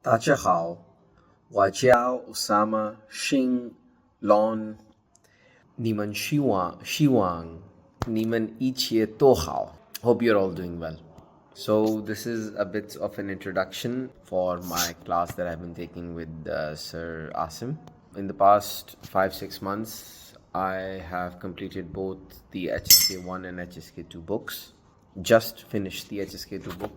大家好，我叫 Osama Shin Lon。你们希望你们一切都好。Hope you're all doing well. So this is a bit of an introduction for my class that I've been taking with Sir Asim. In the past 5-6 months, I have completed both the HSK1 and HSK2 books. Just finished the HSK2 book,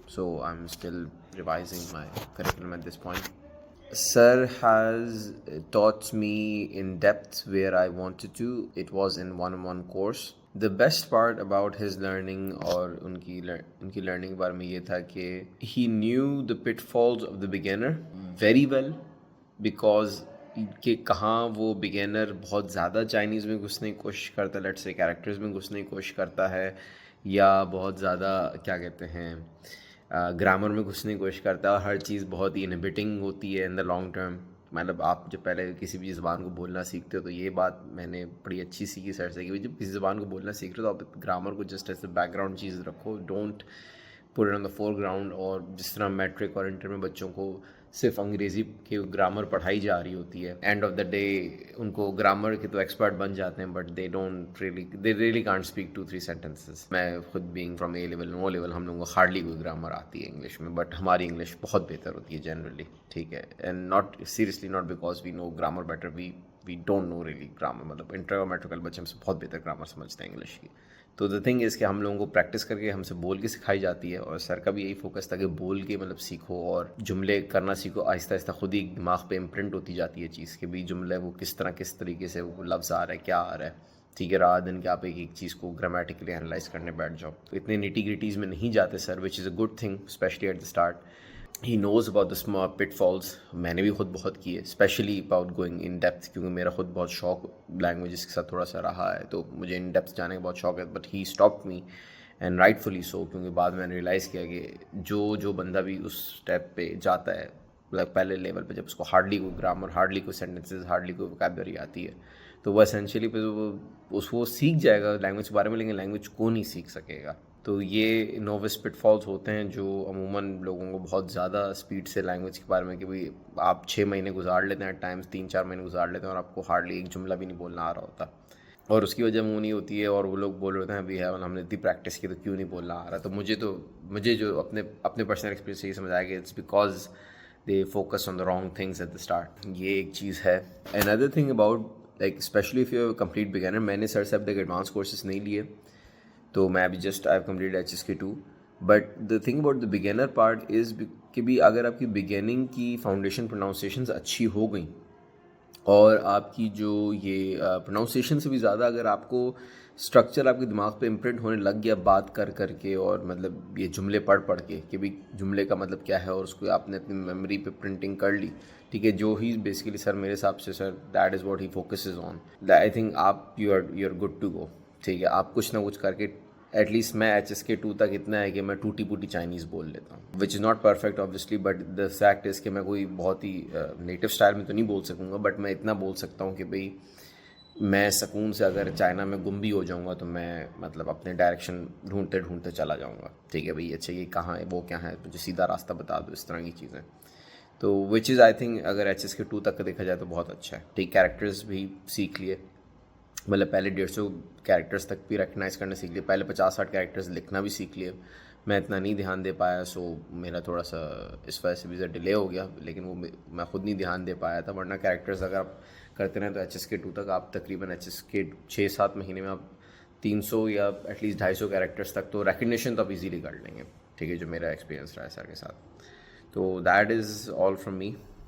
so I'm still revising my curriculum at this point. Sir has taught me in depth where I wanted to. It was in one-on-one course. The best part about his learning اور ان کی learning کے بارے میں یہ تھا کہ he knew the pitfalls of the beginner very well, because کہ کہاں وہ بگینر بہت زیادہ چائنیز میں گھسنے کی کوشش کرتا ہے، لیٹس سے کیریکٹرز میں گھسنے کی کوشش کرتا ہے، یا بہت زیادہ کیا کہتے ہیں گرامر میں گھسنے کی کوشش کرتا ہے، اور ہر چیز بہت ہی انہیبٹنگ ہوتی ہے ان دا لانگ ٹرم. مطلب آپ جب پہلے کسی بھی زبان کو بولنا سیکھتے ہو تو یہ بات میں نے بڑی اچھی سیکھی سر سے کہ جب کسی زبان کو بولنا سیکھ رہے ہو تو آپ گرامر کو just as a background چیز رکھو، don't put it on the foreground. اور جس طرح میٹرک اور انٹر میں بچوں کو صرف انگریزی کی گرامر پڑھائی جا رہی ہوتی ہے، اینڈ آف دا ڈے ان کو گرامر کے تو ایکسپرٹ بن جاتے ہیں، but they really can't speak 2-3 sentences. میں خود being from a level O level, ہم لوگوں کو ہارڈلی کوئی گرامر آتی ہے انگلش میں، بٹ ہماری انگلش بہت بہتر ہوتی ہے جنرلی، ٹھیک ہے. And not seriously, not because we know grammar better, we don't know really grammar. مطلب انٹر اور میٹرکل بچے ہم سے بہت بہتر گرامر سمجھتے ہیں انگلش کی. تو دا تھنگ از کہ ہم لوگوں کو پریکٹس کر کے ہم سے بول کے سکھائی جاتی ہے، اور سر کا بھی یہی فوکس تھا کہ بول کے مطلب سیکھو اور جملے کرنا سیکھو. آہستہ آہستہ خود ہی دماغ پہ امپرنٹ ہوتی جاتی ہے چیز کہ بھی جملے وہ کس طریقے سے وہ لفظ آ رہا ہے، کیا آ رہا ہے، ٹھیک ہے، رات دن کہ آپ ایک چیز کو گرامیٹیکلی انالائز کرنے بیٹھ جاؤ. تو اتنے نیٹی گریٹیز میں نہیں جاتے sir, which is a good thing especially at the start. He knows about the small pitfalls. میں نے بھی خود بہت کیے، especially about going in depth, کیونکہ میرا خود بہت شوق لینگویجز کے ساتھ تھوڑا سا رہا ہے، تو مجھے ان ڈیپتھ جانے کا بہت شوق ہے. But he stop me, and rightfully so, کیونکہ بعد میں نے ریئلائز کیا کہ جو بندہ بھی اس اسٹیپ پہ جاتا ہے، لائک پہلے لیول پہ، جب اس کو ہارڈلی کوئی گرامر، ہارڈلی کوئی سینٹینسز، ہارڈلی کوئی ووکیبلری آتی ہے، تو وہ اسینشلی پہ وہ سیکھ جائے گا لینگویج کے بارے میں، لیکن لینگویج کو نہیں سیکھ سکے گا. تو یہ نووس پٹ فالز ہوتے ہیں جو عموماً لوگوں کو بہت زیادہ اسپیڈ سے لینگویج کے بارے میں، کہ بھائی آپ 6 مہینے گزار لیتے ہیں، ٹائمز 3-4 مہینے گزار لیتے ہیں، اور آپ کو ہارڈلی ایک جملہ بھی نہیں بولنا آ رہا ہوتا، اور اس کی وجہ منہ نہیں ہوتی ہے، اور وہ لوگ بول رہے ہوتے ہیں ابھی ہے ہم نے اتنی پریکٹس کی تو کیوں نہیں بولنا آ رہا. تو مجھے جو اپنے پرسنل ایکسپیرینس سے یہ سمجھ آیا کہ it's because they focus on the wrong things at the start. یہ ایک چیز ہے. And other thing about like especially if you complete beginner, میں نے سر سے اب تک ایڈوانس کورسز نہیں لیے، تو میں ابھی just I have complete HSK2. But the thing about the بگینر part is کہ بھی اگر آپ کی بگیننگ کی فاؤنڈیشن پروناؤنسیشنز اچھی ہو گئیں، اور آپ کی جو یہ پروناؤنسیشن سے بھی زیادہ اگر آپ کو اسٹرکچر آپ کے دماغ پہ امپرنٹ ہونے لگ گیا بات کر کے، اور مطلب یہ جملے پڑھ کے کہ بھی جملے کا مطلب کیا ہے، اور اس کو آپ نے اپنی میموری پہ پرنٹنگ کر لی، ٹھیک ہے، جو ہی بیسیکلی سر میرے حساب سے sir that is what he focuses on. I think آپ you are good to go, ٹھیک ہے. آپ کچھ نہ کچھ کر کے ایٹ لیسٹ میں HSK2 تک اتنا ہے کہ میں ٹوٹی پوٹی چائنیز بول لیتا ہوں، which is not perfect obviously, but the fact is کہ میں کوئی بہت ہی نیٹو اسٹائل میں تو نہیں بول سکوں گا، بٹ میں اتنا بول سکتا ہوں کہ بھئی میں سکون سے اگر چائنا میں گم بھی ہو جاؤں گا تو میں مطلب اپنے ڈائریکشن ڈھونڈتے چلا جاؤں گا، ٹھیک ہے بھئی، اچھا یہ کہاں ہے، وہ کیا ہے، مجھے سیدھا راستہ بتا دو، اس طرح کی چیزیں. تو وچ از آئی تھنک اگر HSK2 تک دیکھا جائے تو بہت اچھا ہے. ٹھیک، کیریکٹرز بھی سیکھ لیے، مطلب پہلے 150 کیریکٹرز تک بھی ریکگنائز کرنا سیکھ لیے، پہلے 50-60 کیریکٹرز لکھنا بھی سیکھ لیے. میں اتنا نہیں دھیان دے پایا، سو میرا تھوڑا سا اس وجہ سے بھی ڈیلے ہو گیا، لیکن وہ میں خود نہیں دھیان دے پایا تھا. ورنہ کیریکٹرز اگر آپ کرتے رہیں تو HSK2 تک آپ تقریباً HSK 6-7 مہینے میں آپ 300 یا ایٹ لیسٹ 250 کیریکٹرز تک تو ریکگنیشن تو آپ ایزیلی کر لیں گے، ٹھیک ہے، جو میرا ایکسپیرینس رہا ہے سر کے ساتھ. تو that is all from me.